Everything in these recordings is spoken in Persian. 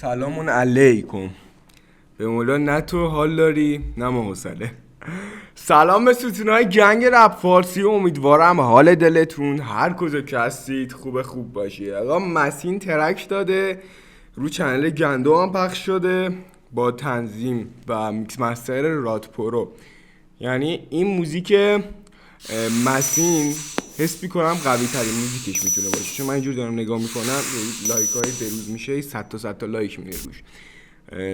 سلام علیکم. به مولا نه تو حال داری نه ما حوصله. سلام به ستونهای گنگ رپ فارسی. امیدوارم حال دلتون هر کجا که هستید خوب باشید. آقا مسین ترک داده رو چنل گندو هم پخش شده با تنظیم و میکس مستر راد پرو. یعنی این موزیک مسین حس میکنم قوی ترین موزیکش میتونه باشه، چون من اینجور دارم نگاه میکنم لایک های بروز میشه 100 تا لایک میره روش.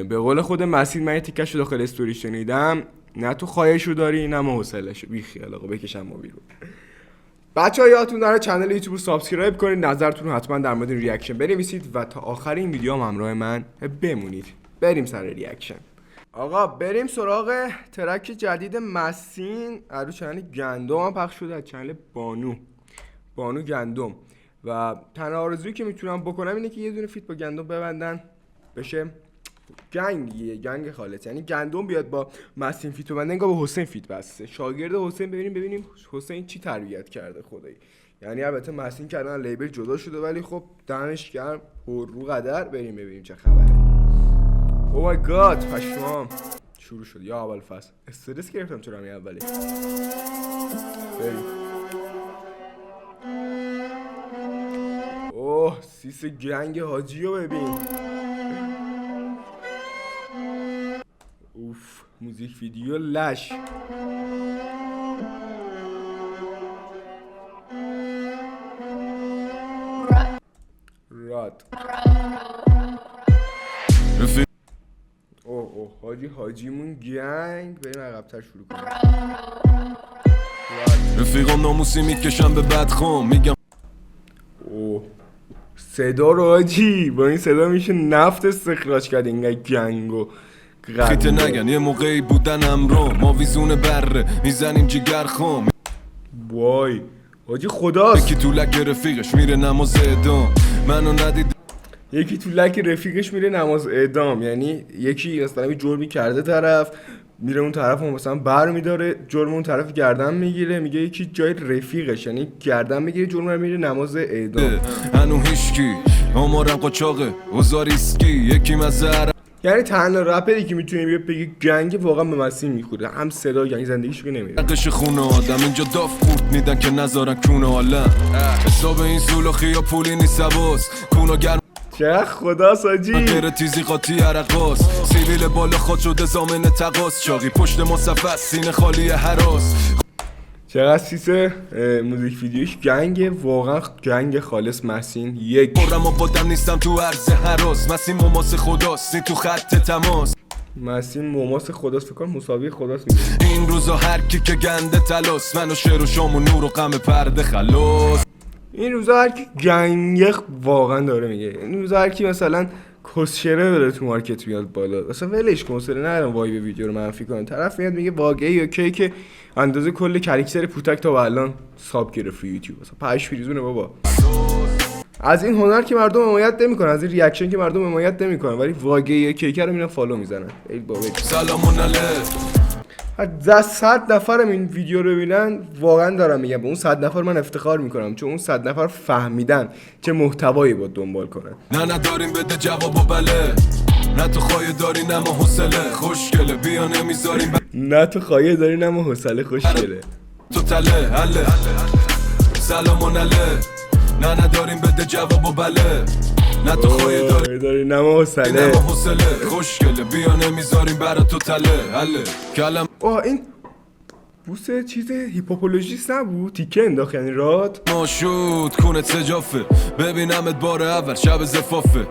به قول خود مسین من یه تیکش رو داخل استوری شنیدم، نه تو خواهشو داری نه ما حوصله‌شو. بی خیال آقا بکشم ما بیرون. بچه‌ها یادتون نره چنل یوتیوب رو سابسکرایب کنید، نظرتون رو حتما در مورد ریاکشن بنویسید و تا آخر این ویدیو هم همراه من بمونید. بریم سر ریاکشن. آقا بریم سراغ ترک جدید مسین. رو چنل گندم هم پخش شده، از چنل بانو گندم. و تنها آرزویی که میتونم بکنم اینه که یه دونه فیت با گندم ببندن بشه گنگ خالص. یعنی گندم بیاد با مسین فیت ببندن، انگار با حسین فیت بسته. شاگرد حسین ببینیم حسین چی تربیت کرده خدایی. یعنی البته مسین کردن لیبل جدا شده، ولی خب دمش گرم پر رو قدر. بریم ببینیم چه خبره. او مای گاد پشمام شروع شد. یا اول فصل استرس گرفتم چرا همین اولی. بریم. اوه سیس گنگ حاجی رو ببین. اوف موزیک ویدیو لش. راد اوه حاجیمون گنگ. بریم عقب‌تر شروع کنیم. رفیقام ناموسی میکشم به بدخوام میگم اوه صدا رو حاجی با این صدا میشه نفت استخراج کرد. اینگه گنگو خیته نگن یه موقعی بودن امرو ما ویزون بره میزنیم جگر خام. وای حاجی خداست. یکی تو لک رفیقش میره نماز اعدام منو ندید. یکی تو لک رفیقش میره نماز اعدام، یعنی یکی مثلا یه جرمی کرده طرف میره اون طرف اون مثلا بر میداره جرم اون طرف گردن میگیره، میگه یکی جای رفیقش یعنی گردن میگیره جرم رو میره نماز اعدام. هنو هیشکی آمارم قاچاقه اوزاریسکی یکی مزهر. یعنی تنها رپری که میتونه بگه گنگ واقعا به مسین میخوره. هم صدا گنگ زندگیش که نمیره. قش خونه آدم اینجا داف قورت میدن که نذارن کونه عالم. حساب این سولاخی یا پولی نیست حواس کونا گرم. چه خدا ساجی غیر تیزی قاطی عرقاس سیویل بالا خود شده زامن تقاس چاقی پشت مصفت سینه خالی هراس. چقدر سیس موزیک ویدیوش گنگه، واقعا گنگ خالص. مسین یک برم آبادم نیستم تو عرض هراس. مسین مماس خداست تو خط تماس. مسین مماس خداست فکر کنم مساوی خداست میگه. این روزا هر کی که گنده تلاس منو شعر و شام و نور و غم پرده خلاص. این روزا هر کی گنگ واقعا داره میگه. این روزا هر کی مثلا کسشره داره تو مارکت میاد بالا، مثلا ولش کن سر نرم وای به ویدیو رو منفی کنه. طرف میاد میگه واقعی اوکی که اندازه کل کاراکتر پوتک تا الان ساب گرفت رو یوتیوب، مثلا 5 فریزونه بابا. از این هنر که مردم حمایت نمیکنن، از این ریاکشن که مردم حمایت نمیکنن، ولی واقعی اوکی رو میرن فالو میزنن. ای بابا سلام علیکم. هر 100 نفرم این ویدیو رو ببینن واقعا دارم میگم به اون 100 نفر من افتخار میکنم، چون اون 100 نفر فهمیدن چه محتوایی باید دنبال کنن. نه نداریم بده جواب و بله، نه تو خواهی داری نه ما حوصله خوشگله بیا نمیذاریم نه تو خواهی داری نه ما حوصله خوشگله تو تله هله سلام علیکم. نه نداریم بده جواب و بله، نه تو خواهی داری نه ما حوصله خوشگله بیا نمیذاریم برا تو تله هله کلم. این بوسه چیز هیپوپولوژیست نبود؟ تیکه انداخت یعنی راد ما شد کونت سجافه ببینمت بار اول شب زفافه.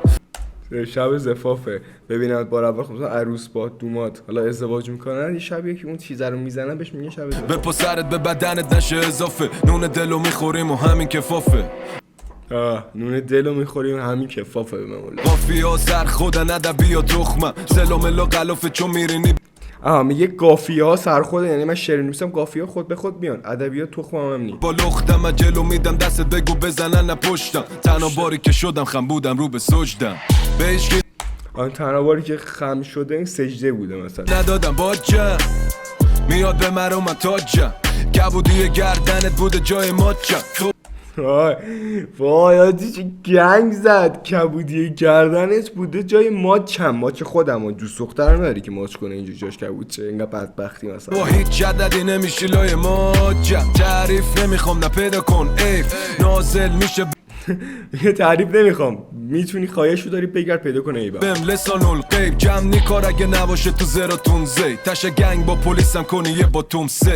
شب زفافه ببینمت بار اول. خب عروس با دومات حالا ازدواج میکنن، یه شبیه که اون چیزا رو میزنن بهش میگه شب زفافه. به پسرت به بدنت نشه اضافه نون دلو میخوریم و همین کفافه. نون دلو میخوریم همین کفافه. به مولا قافیا سر خودن ادبیا تخمم سلاملو قلافه چون میرینی. میگه قافیه ها سر خوده، یعنی من شعر می‌نویسم قافیه ها خود به خود میان، ادبیات تخمم هم نی. با لختم جلو میدم دست بگو بزنن نپشتم تنها باری که شدم خم بودم رو به سجدم بهش تنها باری که خم شده این سجده بوده مثلا. ندادم باجم میاد به مرا من تاجم کبودی گردنت بوده جای ماچم. وای آجی چه گنگ زد. کبودی کردنش بوده جای ماچ خودم و دوست دختر نداری که ماچ کنه اینجا جاش کبود چه اینقدر بدبختی مثلا. با هیچ جددی نمیشی لای ما تعریف نمیخوام نه پیدا کن ایف نازل میشه یه تعریف نمیخوام، میتونی خواهشو داری بگرد پیدا کنه ایبا. بهم لسان الغیب جمع نیکار اگه نباشه تو زراتون زی تش گنگ با پلیسم کنی یه باتوم سی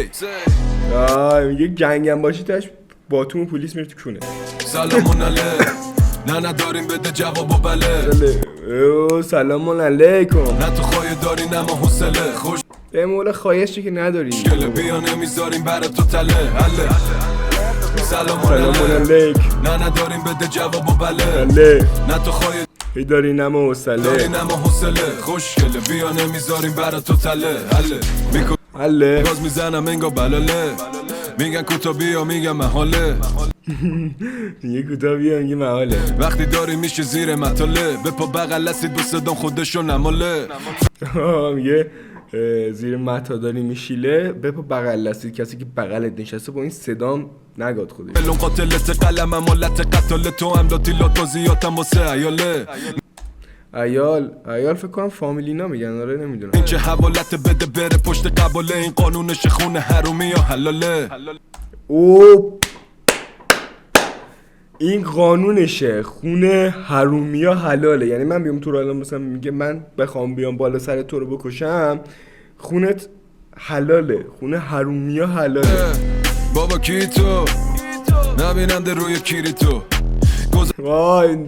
میگه گنگم باشی تش باتوم پلیس میره تو کونه. سلامون علیک نه نداریم بده جواب و بله سلامون علیکم. نه تو خواهی داری نه ما حوصله خوش به مولا خواهشی که نداری گله بیا نمیذاریم برا تو تله حله سلامون علیک نه نداریم بده جواب و بله نه تو خواهی داری نما حوصله داری نه ما حوصله خوش گله بیا نمیذاریم برا تو تله حله باز میزنم انگا بلاله میگن کوتا بیا میگن محاله یه کوتا بیا میگه محاله. وقتی داری میشه زیر مطاله به پا بغل هستید با صدام خودشو نماله میگه زیر متا داری میشیله به پا بغل هستید کسی که بغلت نشسته با این صدام نگاد خودش. بلون قاتلت قلمم ملت قتل تو هم لاتیلات و زیادم واسه ایاله ایال فکر کنم فامیلینا میگن آره نمیدونم. این چه حوالت بده بره پشت قباله این قانونش خونه حرومی یا حلاله او این قانونشه خونه حرومی یا حلاله. یعنی من بیام تو رو الان مثلا میگه من بخوام بیام بالا سر تو رو بکشم خونت حلاله، خونه حرومی یا حلاله. بابا کی تو نبیننده روی کیری تو وای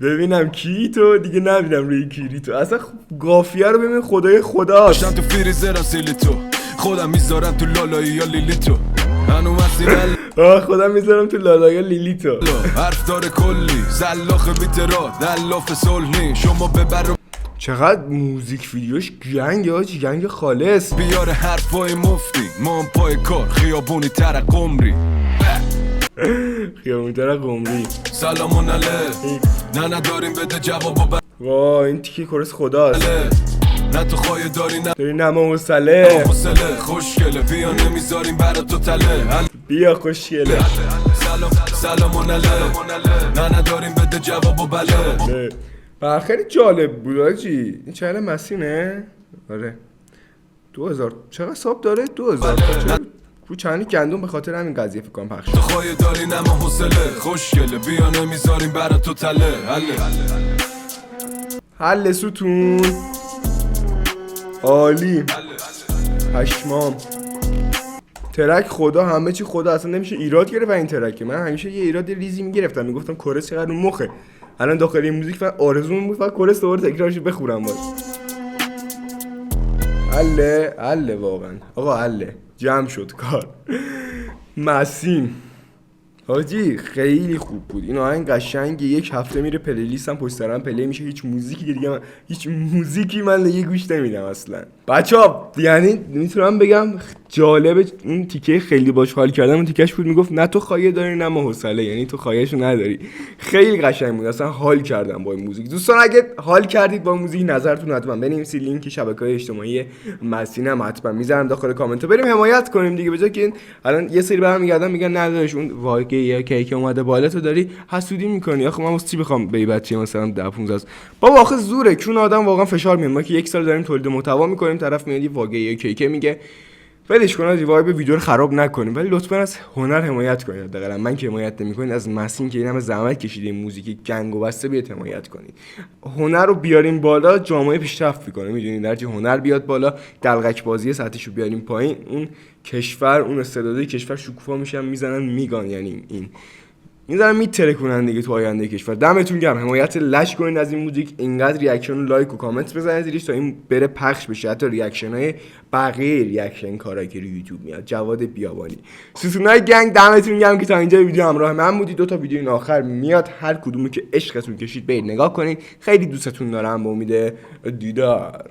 ببینم کی تو دیگه نبینم روی کیری تو. اصلا قافیه رو ببین خدای خدا داشتم تو فریزرم سیلی تو خودم میذارم تو لالایی یا لیلی تو هنو مسیرل خودم میذارم تو لالایی یا لیلی تو. حرف داره کلی زلاخ بیترا دلاف صلحی شما ببر. چقدر موزیک ویدیوش گنگ آجی، گنگ خالص. بیاره حرفای مفتی ما هم پای کار خیابونی تر قمری خیابونی تر قمری. سلامون علیک نه نداریم بده جواب و وای این تیکه کورس خداست. نه تو خواهی داری نما حوصله خوشگله بیا نمیذاریم برا تو تله بیا خوشگله سلامون علیک نه نداریم بده جواب و بله خیلی جالب بود آجی. این چنل مسینه؟ آره 2000 چقدر ساب داره؟ 2000 کو چنل گندم به خاطر همین قضیه فکر کنم پخش. تو خواهی داری نما حوصله خوشگله بیا نمیذاریم برا تو تله حل ستون عالی پشمام. ترک خدا همه چی خدا، اصلا نمیشه ایراد گرفت این ترک. من همیشه یه ایراد ریزی میگرفتم میگفتم کورس چقدر اون مخه. الان داخل این موزیک فقط آرزوم بود فقط کورس دوباره تکرارش بخورم باش. حله واقعا آقا حله جمع شد کار. مسین حاجی خیلی خوب بود این آهنگ، قشنگ یک هفته میره پلیلیستم پشت سرم پلی میشه. هیچ موزیکی من دیگه گوش نمیدم اصلا. بچه‌ها یعنی میتونم بگم جالب اون تیکه خیلی باش حال کردم اون تیکش بود میگفت نه تو خواهی داری نه ما حوصله، یعنی تو خواهشو نداری. خیلی قشنگ بود اصلا حال کردم با این موزیک. دوستان اگه حال کردید با موزیک نظرتون حتما بنویسید. لینک شبکه‌های اجتماعی مسینم حتما میذارم داخل کامنت ها. بریم حمایت کنیم دیگه، بجای که الان یه سری برمیگردن میگن ندارش اون واقعی یا کیک اومده بالا تو داری حسودی میکنی. آخه من واسه چی بخوام به بچه مثلا 10 15 بابا آخه زوره چون آدم واقعا فشار میاد. ما که یک سال داریم تولید محتوا میکنیم طرف میاد واقعی یا کیک میگه ولش کن از وایب ویدیو رو خراب نکنیم، ولی لطفا از هنر حمایت کنید. حداقل من که حمایت نمی‌کنید از مسین که این همه زحمت کشیده این موزیک گنگ و بسته بیاد حمایت کنید. هنر رو بیاریم بالا جامعه پیشرفت می‌کنه. میدونید هرچی هنر بیاد بالا دلغک بازی سطحش رو بیاریم پایین اون کشور اون استعدادهای کشور شکوفا میشن میزنن میگان. یعنی این دارن میترکونن دیگه تو آینده کشور. دمتون گرم حمایت لش کنید از این موزیک. اینقدر ریاکشن و لایک و کامنت بزنید زیرش تا این بره پخش بشه. حتی ریاکشن های بقیه ریاکشن کارایی که رو یوتیوب میاد. جواد بیابانی ستونای گنگ دمتون گرم که تا اینجا ویدیو همراه من بودید. 2 تا ویدیو این آخر میاد هر کدومو که عشقتون کشید برید نگاه کنید. خیلی دوستتون دارم. با امید دیدار.